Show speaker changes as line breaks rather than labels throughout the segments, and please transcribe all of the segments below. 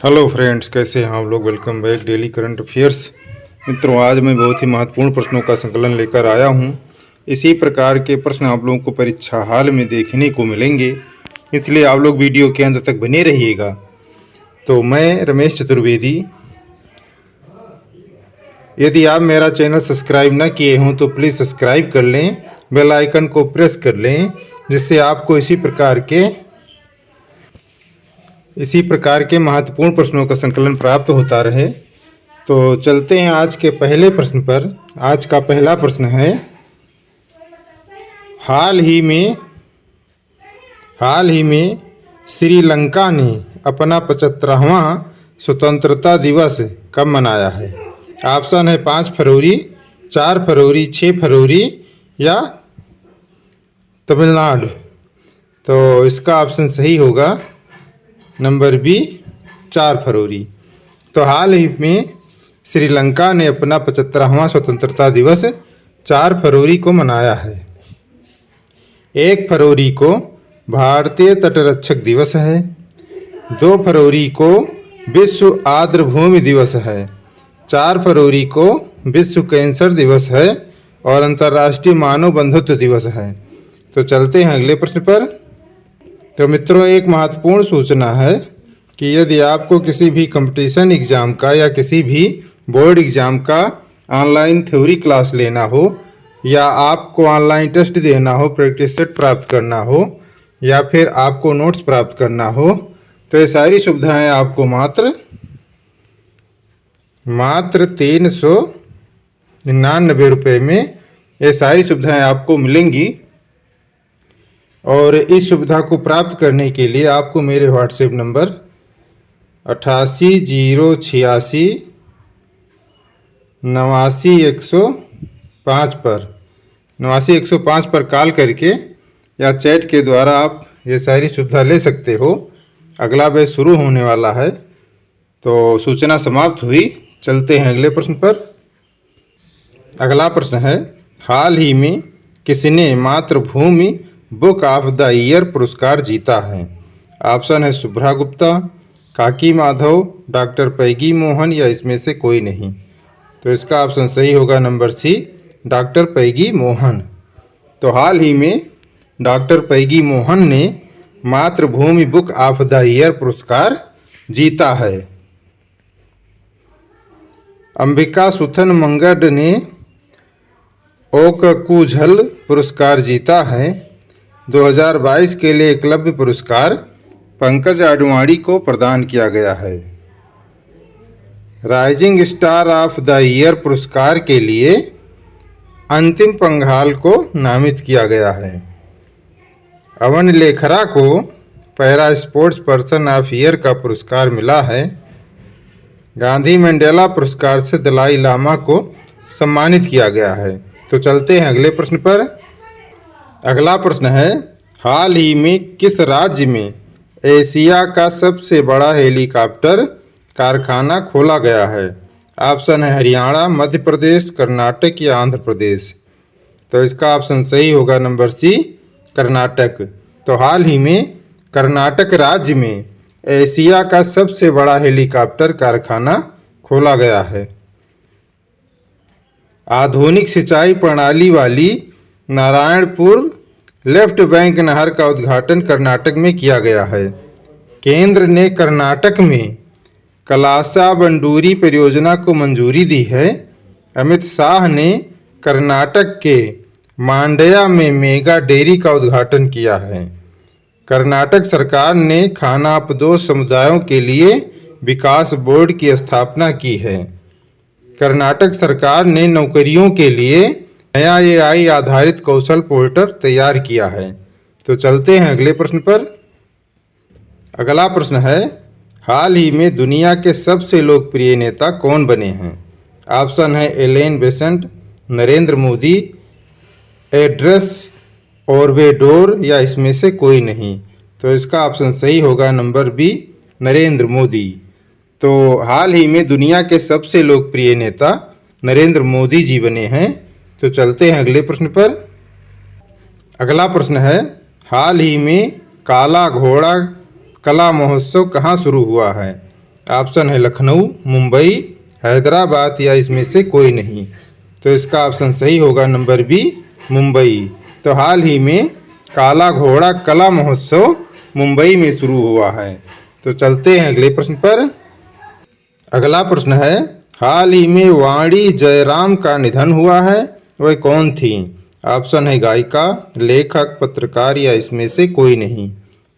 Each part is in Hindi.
हेलो फ्रेंड्स, कैसे हैं आप लोग। Welcome back daily current affairs. मित्रों, आज मैं बहुत ही महत्वपूर्ण प्रश्नों का संकलन लेकर आया हूं। इसी प्रकार के प्रश्न आप लोगों को परीक्षा हाल में देखने को मिलेंगे, इसलिए आप लोग वीडियो के अंत तक बने रहिएगा। तो मैं रमेश चतुर्वेदी। यदि आप मेरा चैनल सब्सक्राइब न किए हों तो प्लीज़ सब्सक्राइब कर लें, बेल आइकन को प्रेस कर लें, जिससे आपको इसी प्रकार के महत्वपूर्ण प्रश्नों का संकलन प्राप्त होता रहे। तो चलते हैं आज के पहले प्रश्न पर। आज का पहला प्रश्न है, हाल ही में श्रीलंका ने अपना 75वां स्वतंत्रता दिवस कब मनाया है। ऑप्शन है 5 फरवरी, 4 फरवरी, 6 फरवरी या तमिलनाडु। तो इसका ऑप्शन सही होगा नंबर बी, 4 फरवरी। तो हाल ही में श्रीलंका ने अपना 75वां स्वतंत्रता दिवस 4 फरवरी को मनाया है। 1 फरवरी को भारतीय तटरक्षक दिवस है। 2 फरवरी को विश्व आर्द्रभूमि दिवस है। 4 फरवरी को विश्व कैंसर दिवस है और अंतर्राष्ट्रीय मानव बंधुत्व दिवस है। तो चलते हैं अगले प्रश्न पर। तो मित्रों, एक महत्वपूर्ण सूचना है कि यदि आपको किसी भी कंपटीशन एग्ज़ाम का या किसी भी बोर्ड एग्ज़ाम का ऑनलाइन थ्योरी क्लास लेना हो, या आपको ऑनलाइन टेस्ट देना हो, प्रैक्टिस सेट प्राप्त करना हो, या फिर आपको नोट्स प्राप्त करना हो, तो ये सारी सुविधाएं आपको मात्र 399 रुपये में ये सारी सुविधाएं आपको मिलेंगी। और इस सुविधा को प्राप्त करने के लिए आपको मेरे व्हाट्सएप नंबर 88 086 89 105 पर कॉल करके या चैट के द्वारा आप ये सारी सुविधा ले सकते हो। अगला बैच शुरू होने वाला है। तो सूचना समाप्त हुई। चलते हैं अगले प्रश्न पर। अगला प्रश्न है, हाल ही में किसने मातृभूमि बुक ऑफ द ईयर पुरस्कार जीता है। ऑप्शन है शुभ्रा गुप्ता, काकी माधव, डॉक्टर पैगी मोहन या इसमें से कोई नहीं। तो इसका ऑप्शन सही होगा नंबर सी, डॉक्टर पैगी मोहन। तो हाल ही में डॉक्टर पैगी मोहन ने मातृभूमि बुक ऑफ द ईयर पुरस्कार जीता है। अंबिका सुथन मंगड ने ओककुझल पुरस्कार जीता है। 2022 के लिए एकलव्य पुरस्कार पंकज आडवाणी को प्रदान किया गया है। Rising star of the year पुरस्कार के लिए अंतिम पंघाल को नामित किया गया है। अवन लेखरा को para sports person of year का पुरस्कार मिला है। गांधी मंडेला पुरस्कार से दलाई लामा को सम्मानित किया गया है। तो चलते हैं अगले प्रश्न पर। अगला प्रश्न है, हाल ही में किस राज्य में एशिया का सबसे बड़ा हेलीकॉप्टर कारखाना खोला गया है। ऑप्शन है हरियाणा, मध्य प्रदेश, कर्नाटक या आंध्र प्रदेश। तो इसका ऑप्शन सही होगा नंबर सी, कर्नाटक। तो हाल ही में कर्नाटक राज्य में एशिया का सबसे बड़ा हेलीकॉप्टर कारखाना खोला गया है। आधुनिक सिंचाई प्रणाली वाली नारायणपुर लेफ्ट बैंक नहर का उद्घाटन कर्नाटक में किया गया है। केंद्र ने कर्नाटक में कलासा बंडूरी परियोजना को मंजूरी दी है। अमित शाह ने कर्नाटक के मांड्या में मेगा डेयरी का उद्घाटन किया है। कर्नाटक सरकार ने खानापदोश समुदायों के लिए विकास बोर्ड की स्थापना की है। कर्नाटक सरकार ने नौकरियों के लिए नया AI आधारित कौशल पोर्टल तैयार किया है। तो चलते हैं अगले प्रश्न पर। अगला प्रश्न है, हाल ही में दुनिया के सबसे लोकप्रिय नेता कौन बने हैं। ऑप्शन है एलेन बेसेंट, नरेंद्र मोदी, एड्रेस ओर्बेडोर या इसमें से कोई नहीं। तो इसका ऑप्शन सही होगा नंबर बी, नरेंद्र मोदी। तो हाल ही में दुनिया के सबसे लोकप्रिय नेता नरेंद्र मोदी जी बने हैं। तो चलते हैं अगले प्रश्न पर। अगला प्रश्न है, हाल ही में काला घोड़ा कला महोत्सव कहाँ शुरू हुआ है। ऑप्शन है लखनऊ, मुंबई, हैदराबाद या इसमें से कोई नहीं। तो इसका ऑप्शन सही होगा नंबर बी, मुंबई। तो हाल ही में काला घोड़ा कला महोत्सव मुंबई में शुरू हुआ है। तो चलते हैं अगले प्रश्न पर। अगला प्रश्न है, हाल ही में वाणी जयराम का निधन हुआ है, वह कौन थी? ऑप्शन है गायिका, लेखक, पत्रकार या इसमें से कोई नहीं।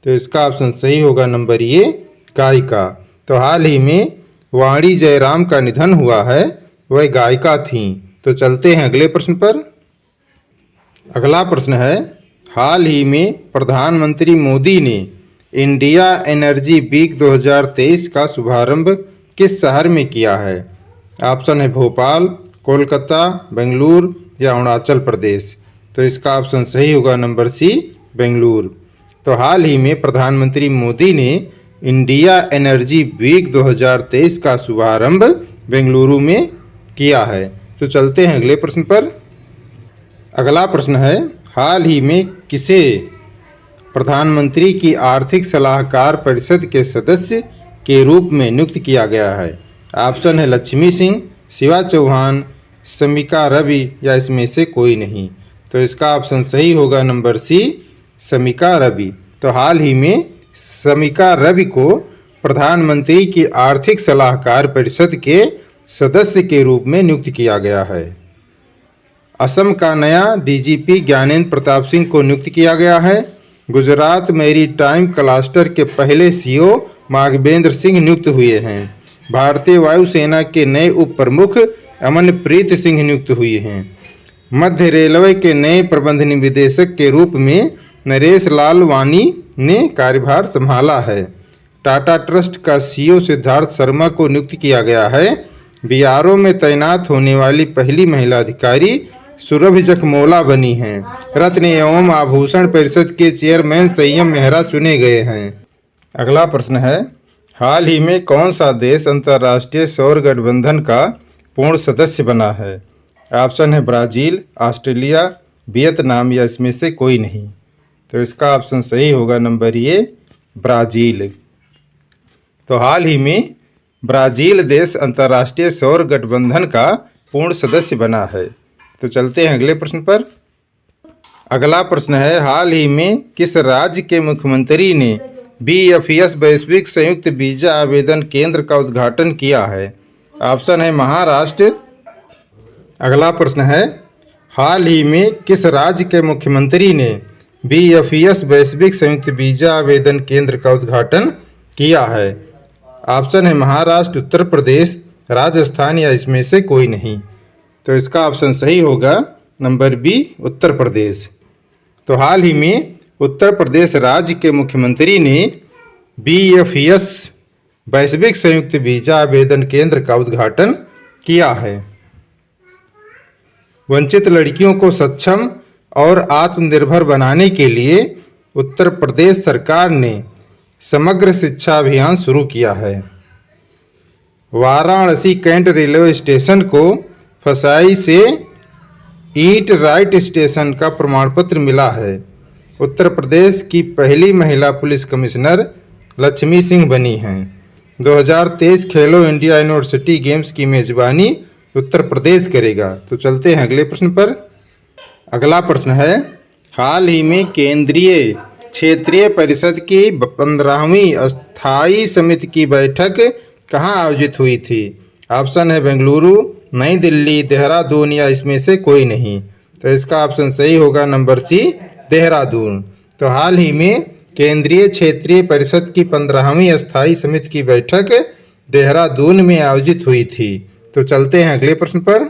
तो इसका ऑप्शन सही होगा नंबर ए, गायिका। तो हाल ही में वाणी जयराम का निधन हुआ है, वह गायिका थीं। तो चलते हैं अगले प्रश्न पर। अगला प्रश्न है, हाल ही में प्रधानमंत्री मोदी ने इंडिया एनर्जी वीक 2023 का शुभारंभ किस शहर में किया है? ऑप्शन है भोपाल, कोलकाता, बेंगलुरु या अरुणाचल प्रदेश। तो इसका ऑप्शन सही होगा नंबर सी, बेंगलुरु। तो हाल ही में प्रधानमंत्री मोदी ने इंडिया एनर्जी वीक 2023 का शुभारंभ बेंगलुरु में किया है। तो चलते हैं अगले प्रश्न पर। अगला प्रश्न है, हाल ही में किसे प्रधानमंत्री की आर्थिक सलाहकार परिषद के सदस्य के रूप में नियुक्त किया गया है? ऑप्शन है लक्ष्मी सिंह, शिवा चौहान, समीका रवि या इसमें से कोई नहीं। तो इसका ऑप्शन सही होगा नंबर सी, समीका रवि। तो हाल ही में समीका रवि को प्रधानमंत्री की आर्थिक सलाहकार परिषद के सदस्य के रूप में नियुक्त किया गया है। असम का नया डीजीपी ज्ञानेंद्र प्रताप सिंह को नियुक्त किया गया है। गुजरात मैरीटाइम क्लस्टर के पहले सीईओ माघवेंद्र सिंह नियुक्त हुए हैं। भारतीय वायुसेना के नए उप प्रमुख अमनप्रीत सिंह नियुक्त हुए हैं। मध्य रेलवे के नए प्रबंध निदेशक के रूप में नरेश लाल वानी ने कार्यभार संभाला है। टाटा ट्रस्ट का सीईओ सिद्धार्थ शर्मा को नियुक्त किया गया है। बीआरओ में तैनात होने वाली पहली महिला अधिकारी सुरभि जखमोला बनी हैं। रत्न एवं आभूषण परिषद के चेयरमैन संयम मेहरा चुने गए हैं। अगला प्रश्न है, हाल ही में कौन सा देश अंतर्राष्ट्रीय सौर गठबंधन का पूर्ण सदस्य बना है? ऑप्शन है ब्राज़ील, ऑस्ट्रेलिया, वियतनाम या इसमें से कोई नहीं। तो इसका ऑप्शन सही होगा नंबर ए, ब्राज़ील। तो हाल ही में ब्राज़ील देश अंतर्राष्ट्रीय सौर गठबंधन का पूर्ण सदस्य बना है। तो चलते हैं अगले प्रश्न पर। अगला प्रश्न है, हाल ही में किस राज्य के मुख्यमंत्री ने BFS वैश्विक संयुक्त वीजा आवेदन केंद्र का उद्घाटन किया है? ऑप्शन है महाराष्ट्र। अगला प्रश्न है, हाल ही में किस राज्य के मुख्यमंत्री ने BFS वैश्विक संयुक्त वीजा आवेदन केंद्र का उद्घाटन किया है? ऑप्शन है महाराष्ट्र, उत्तर प्रदेश, राजस्थान या इसमें से कोई नहीं। तो इसका ऑप्शन सही होगा नंबर बी, उत्तर प्रदेश। तो हाल ही में उत्तर प्रदेश राज्य के मुख्यमंत्री ने BFS वैश्विक संयुक्त वीजा आवेदन केंद्र का उद्घाटन किया है। वंचित लड़कियों को सक्षम और आत्मनिर्भर बनाने के लिए उत्तर प्रदेश सरकार ने समग्र शिक्षा अभियान शुरू किया है। वाराणसी कैंट रेलवे स्टेशन को फसाई से ईट राइट स्टेशन का प्रमाण पत्र मिला है। उत्तर प्रदेश की पहली महिला पुलिस कमिश्नर लक्ष्मी सिंह बनी हैं। 2023 खेलो इंडिया यूनिवर्सिटी गेम्स की मेजबानी उत्तर प्रदेश करेगा। तो चलते हैं अगले प्रश्न पर। अगला प्रश्न है, हाल ही में केंद्रीय क्षेत्रीय परिषद की 15वीं अस्थायी समिति की बैठक कहाँ आयोजित हुई थी? ऑप्शन है बेंगलुरु, नई दिल्ली, देहरादून या इसमें से कोई नहीं। तो इसका ऑप्शन सही होगा नंबर सी, देहरादून। तो हाल ही में केंद्रीय क्षेत्रीय परिषद की 15वीं अस्थायी समिति की बैठक देहरादून में आयोजित हुई थी। तो चलते हैं अगले प्रश्न पर।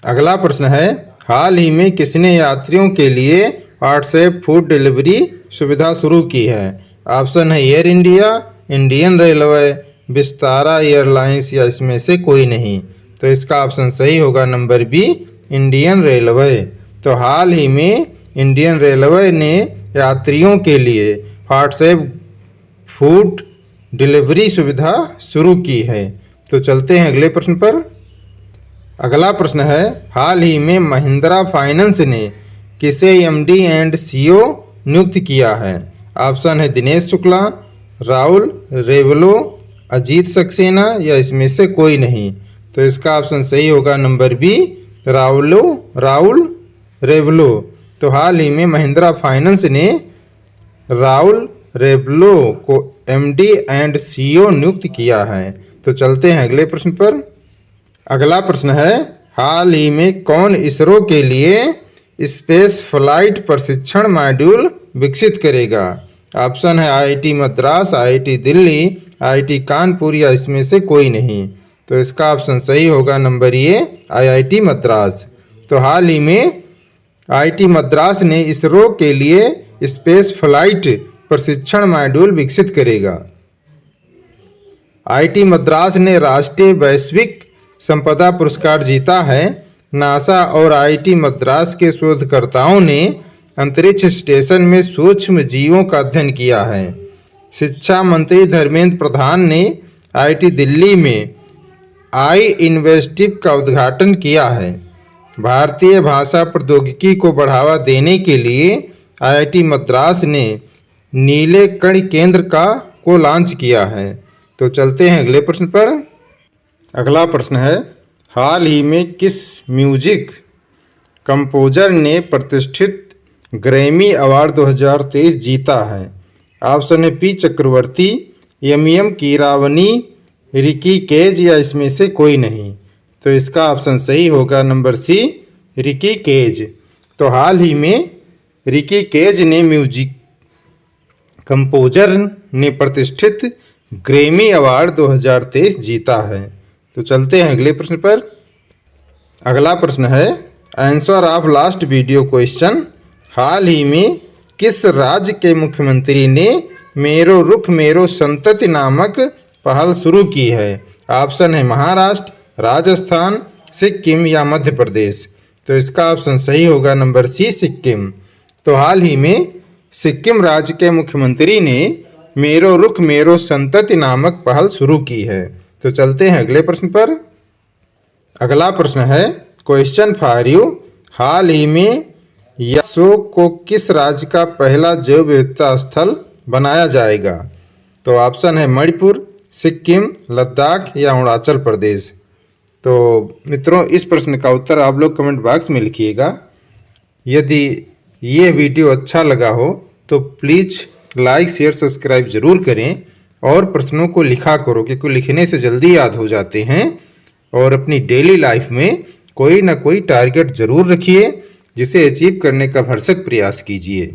अगला प्रश्न है, हाल ही में किसने यात्रियों के लिए व्हाट्सएप फूड डिलीवरी सुविधा शुरू की है? ऑप्शन है air India, Indian railway, Vistara airlines या इसमें से कोई नहीं। तो इसका ऑप्शन सही होगा नंबर बी, इंडियन रेलवे। तो हाल ही में इंडियन रेलवे ने यात्रियों के लिए व्हाट्सएप फूड डिलीवरी सुविधा शुरू की है। तो चलते हैं अगले प्रश्न पर। अगला प्रश्न है, हाल ही में महिंद्रा फाइनेंस ने किसे MD एंड CEO नियुक्त किया है? ऑप्शन है दिनेश शुक्ला, राहुल रेवलो, अजीत सक्सेना या इसमें से कोई नहीं। तो इसका ऑप्शन सही होगा नंबर बी, राउल रेवलो। तो हाल ही में महिंद्रा फाइनेंस ने राउल रेवलो को एमडी एंड सीईओ नियुक्त किया है। तो चलते हैं अगले प्रश्न पर। अगला प्रश्न है, हाल ही में कौन इसरो के लिए स्पेस फ्लाइट प्रशिक्षण मॉड्यूल विकसित करेगा? ऑप्शन है IIT Madras, IIT Delhi, IIT Kanpur या इसमें से कोई नहीं। तो इसका ऑप्शन सही होगा नंबर ए, आईआईटी मद्रास। तो हाल ही में आईआईटी मद्रास ने इसरो के लिए स्पेस फ्लाइट प्रशिक्षण मॉड्यूल विकसित करेगा। आईआईटी मद्रास ने राष्ट्रीय वैश्विक संपदा पुरस्कार जीता है। नासा और आईआईटी मद्रास के शोधकर्ताओं ने अंतरिक्ष स्टेशन में सूक्ष्म जीवों का अध्ययन किया है। शिक्षा मंत्री धर्मेंद्र प्रधान ने आईआईटी दिल्ली में आई इन्वेस्टिव का उद्घाटन किया है। भारतीय भाषा प्रौद्योगिकी को बढ़ावा देने के लिए आईआईटी मद्रास ने नीले कण केंद्र को लॉन्च किया है। तो चलते हैं अगले प्रश्न पर। अगला प्रश्न है, हाल ही में किस म्यूजिक कंपोजर ने प्रतिष्ठित ग्रैमी अवार्ड 2023 जीता है? ऑप्शन है पी चक्रवर्ती, एम कीरावनी, रिकी केज या इसमें से कोई नहीं। तो इसका ऑप्शन सही होगा नंबर सी, रिकी केज। तो हाल ही में रिकी केज ने म्यूजिक कंपोजर ने प्रतिष्ठित ग्रैमी अवार्ड 2023 जीता है। तो चलते हैं अगले प्रश्न पर। अगला प्रश्न है, answer of last video question, हाल ही में किस राज्य के मुख्यमंत्री ने मेरो रुख मेरो संतति नामक पहल शुरू की है? ऑप्शन है महाराष्ट्र, राजस्थान, सिक्किम या मध्य प्रदेश। तो इसका ऑप्शन सही होगा नंबर सी, सिक्किम। तो हाल ही में सिक्किम राज्य के मुख्यमंत्री ने मेरो रुख मेरो संतति नामक पहल शुरू की है। तो चलते हैं अगले प्रश्न पर। अगला प्रश्न है, क्वेश्चन फॉर यू, हाल ही में यसो को किस राज्य का पहला जैव विविधता स्थल बनाया जाएगा? तो ऑप्शन है मणिपुर, सिक्किम, लद्दाख या अरुणाचल प्रदेश। तो मित्रों, इस प्रश्न का उत्तर आप लोग कमेंट बॉक्स में लिखिएगा। यदि ये वीडियो अच्छा लगा हो तो प्लीज़ लाइक शेयर सब्सक्राइब ज़रूर करें और प्रश्नों को लिखा करो, क्योंकि लिखने से जल्दी याद हो जाते हैं। और अपनी डेली लाइफ में कोई ना कोई टारगेट ज़रूर रखिए जिसे अचीव करने का भरसक प्रयास कीजिए,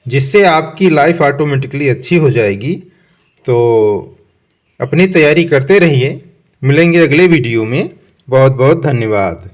जिससे आपकी लाइफ ऑटोमेटिकली अच्छी हो जाएगी। तो अपनी तैयारी करते रहिए। मिलेंगे अगले वीडियो में। बहुत बहुत धन्यवाद।